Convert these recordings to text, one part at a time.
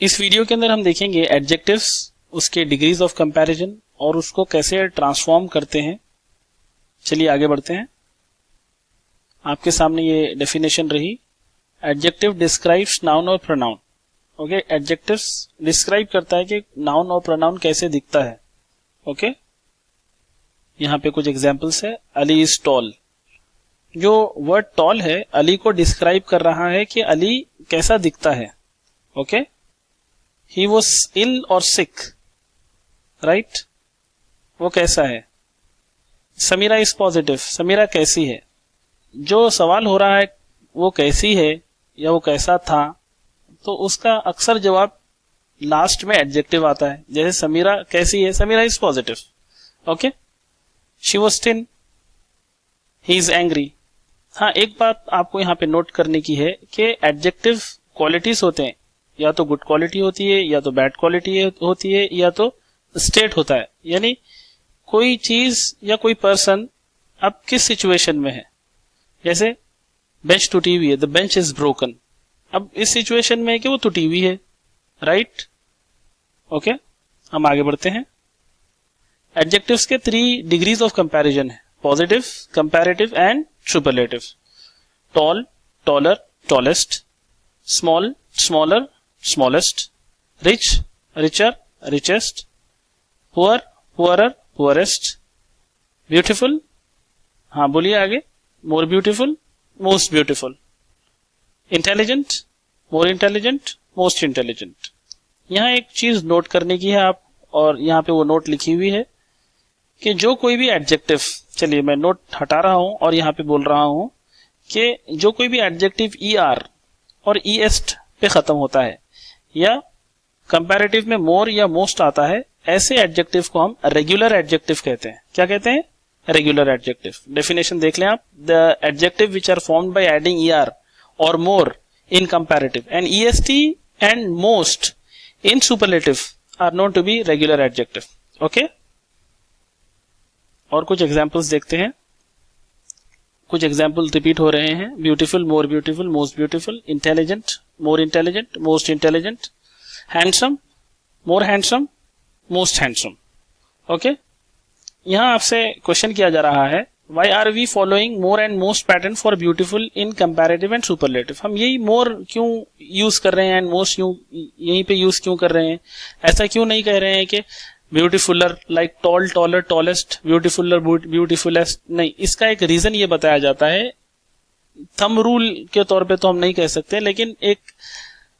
इस वीडियो के अंदर हम देखेंगे एडजेक्टिव्स, उसके डिग्रीज ऑफ कंपैरिजन और उसको कैसे ट्रांसफॉर्म करते हैं। चलिए आगे बढ़ते हैं। आपके सामने ये डेफिनेशन रही। एडजेक्टिव डिस्क्राइब्स नाउन और प्रोनाउन। ओके, एडजेक्टिव्स डिस्क्राइब करता है कि नाउन और प्रोनाउन कैसे दिखता है। ओके, यहाँ पे कुछ एग्जांपल्स है। Ali is tall. जो वर्ड टॉल है अली को डिस्क्राइब कर रहा है कि अली कैसा दिखता है। ओके, ही वॉज इल और सिक, राइट, वो कैसा है। समीरा इज पॉजिटिव, समीरा कैसी है। जो सवाल हो रहा है वो कैसी है या वो कैसा था, तो उसका अक्सर जवाब लास्ट में एडजेक्टिव आता है। जैसे समीरा कैसी है, Samira is positive. Okay, she was thin, he is angry. हाँ, एक बात आपको यहाँ पे नोट करने की है कि एडजेक्टिव क्वालिटीज होते हैं, या तो गुड क्वालिटी होती है, या तो बैड क्वालिटी होती है, या तो स्टेट होता है। यानी कोई चीज या कोई पर्सन अब किस सिचुएशन में है। जैसे बेंच टूटी हुई है, द बेंच इज ब्रोकन। अब इस सिचुएशन में है कि वो टूटी हुई है, राइट। ओके, हम आगे बढ़ते हैं। एडजेक्टिव्स के 3 डिग्रीज ऑफ कंपैरिजन है, positive, comparative and superlative. Tall, taller, tallest. Small, smaller, smallest. Rich, richer, richest. Poor, poorer, poorest. Beautiful, हाँ बोलिए आगे। More beautiful, most beautiful. Intelligent, more intelligent, most intelligent. यहां एक चीज नोट करने की है आप, और यहां पे वो नोट लिखी हुई है कि जो कोई भी एडजेक्टिव, चलिए मैं नोट हटा रहा हूं और यहां पे बोल रहा हूं कि जो कोई भी एडजेक्टिव ईआर और ईएस्ट पे खत्म होता है, या कंपैरेटिव में मोर या मोस्ट आता है, ऐसे एडजेक्टिव को हम रेगुलर एडजेक्टिव कहते हैं। क्या कहते हैं? Regular adjective. डेफिनेशन देख लें आप। The adjective which are formed by adding ER or more in comparative and est and most in superlative are known to be regular adjective. Okay, और कुछ एग्जांपल्स देखते हैं। कुछ एग्जांपल रिपीट हो रहे हैं। Beautiful, more beautiful, most beautiful. Intelligent, more intelligent, most intelligent. Handsome, more handsome, most handsome. Okay, यहां आपसे क्वेश्चन किया जा रहा है, Why are we following more and most pattern for beautiful in comparative and superlative? हम यही more क्यों use कर रहे हैं and most यहीं पे यूज क्यों कर रहे हैं? ऐसा क्यों नहीं कह रहे हैं कि beautifuler like tall, taller, tallest, beautifuler, beautifulest? नहीं, इसका एक रीजन ये बताया जाता है। थंब रूल के तौर पे तो हम नहीं कह सकते, लेकिन एक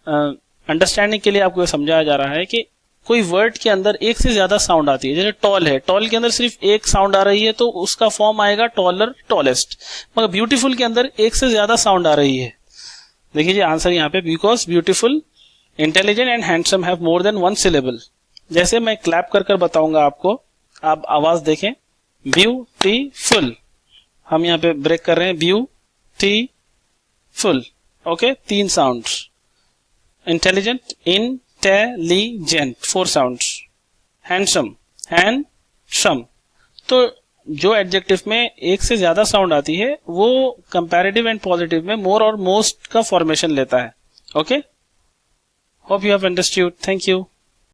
अंडरस्टैंडिंग के लिए आपको समझाया जा रहा है कि कोई वर्ड के अंदर एक से ज्यादा साउंड आती है। जैसे टॉल है, टॉल के अंदर सिर्फ एक साउंड आ रही है तो उसका फॉर्म आएगा टॉलर, टॉलेस्ट। मगर ब्यूटीफुल के अंदर एक से ज्यादा साउंड आ रही है। देखिए आंसर यहाँ पे, because beautiful, intelligent and handsome have more than 1 syllable। जैसे मैं क्लैप कर कर बताऊंगा आपको, आप आवाज देखें। ब्यूटीफुल, हम यहाँ पे ब्रेक कर रहे हैं। Beautiful, okay, 3 sounds. Intelligent, intelligent, 4 sounds. Handsome, handsome. तो जो एडजेक्टिव में एक से ज्यादा साउंड आती है वो कंपैरेटिव एंड पॉजिटिव में मोर और मोस्ट का फॉर्मेशन लेता है। Okay, hope you have understood. Thank you.